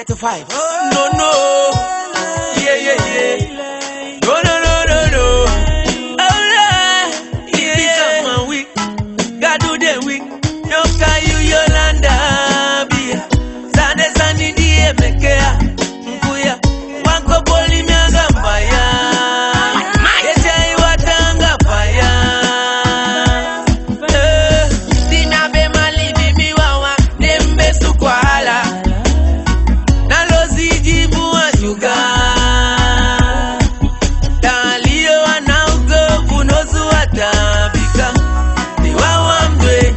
35. No, no. Yeah, yeah, yeah. No, no, no, no, no. Alright. Yeah, yeah. Man weak. God do them weak. No can you Yolanda Bia. Sande sandi die mekea. Mkuya. Wanko poli mianga mbaya. Echa iwatanga faya. Dina be mali bimi wawa. Nembe sukwala. Nalozi jibu wa shuga. Talio wanaugo bunozu watabika. Ni wawa mdwe.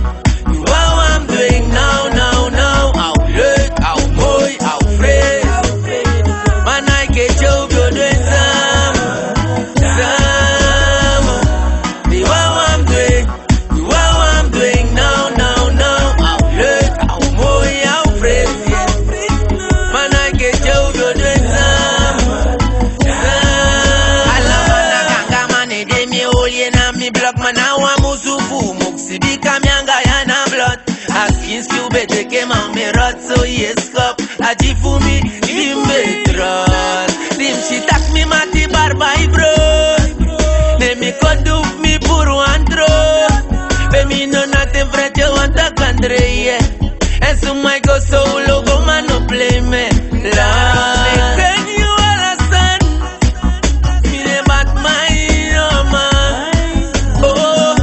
Ni wawa mdwe. Now, now, now. Au late, au boy, au fresh. Man I get you good with some. Ni wawa mdwe. Ni wawa mdwe. Now, now, now. Au late, au boy, au fresh. Man I get you good with some. Alama na ganga mane de mi olye na mi block man I want musufu muksibika mianga ya na blood asking you better came on me rot so yes cup ajifu mi imbe trust dim she tak mi mati barbai bro ne mi kodu mi puru andro be mi no nothing fret you want a country yeah and so my go solo go man no play me love can you understand me ne bat my no man oh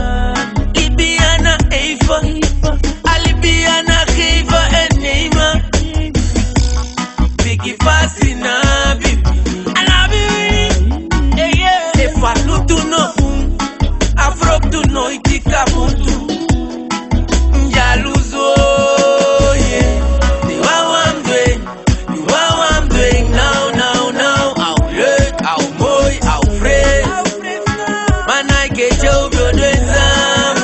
Libiana Eva Alibiana Eva and Neymar Biggie fascina baby I love you yeah yeah if I look to know Afro to know itika muntu Njaluzo yeah the what I'm doing the what I'm doing now now now I'll late I'll boy I'll fresh man I get you good with some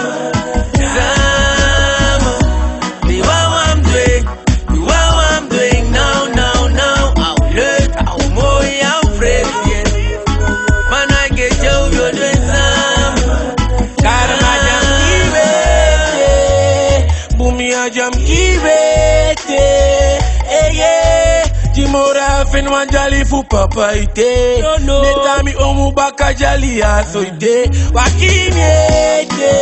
the what I'm doing the what I'm doing now now now I'll late I'll boy I'll fresh yeah man I get you good with some karma jam kibete bumi jam kibete yeah Jimora fen wanjali fu papa ite Netami omu baka jali aso ite Wakinete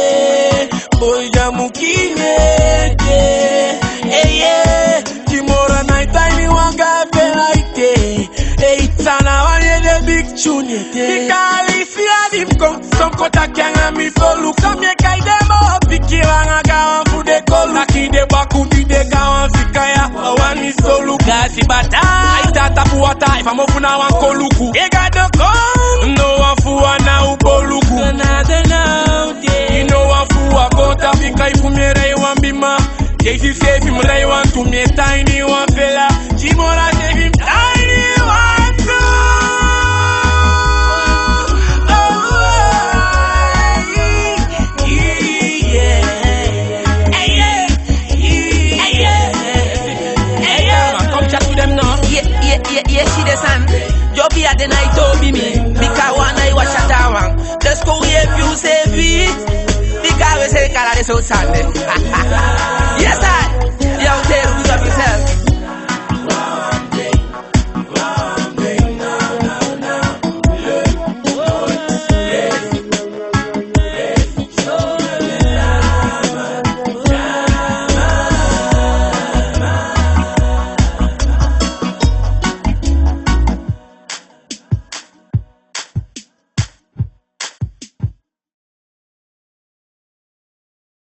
Boy jamu kinete yeah Jimora naitani wanga pela ite Sana wanye de big tune ite Mikali siya dimkom Sonko takyanga mi folu Kamye kaidemo Piki wanga gawan fu de kolu Laki de bakundi de gawan fikaya Awani solu Gasi bata Aitata puwata Ifa mofuna wankoluku Ega doko No wafuwa na uboluku Ino wafuwa kota Bika ifu mierei wambima Jaysi sefi mrei wantu Mie tiny wanfela Jimora sefi tiny wantu Yeah, she the sun. You be at the night, Toby me. Because one night was shut down. Just go if you save it. Because we say, Kala, so Sunday. Yes,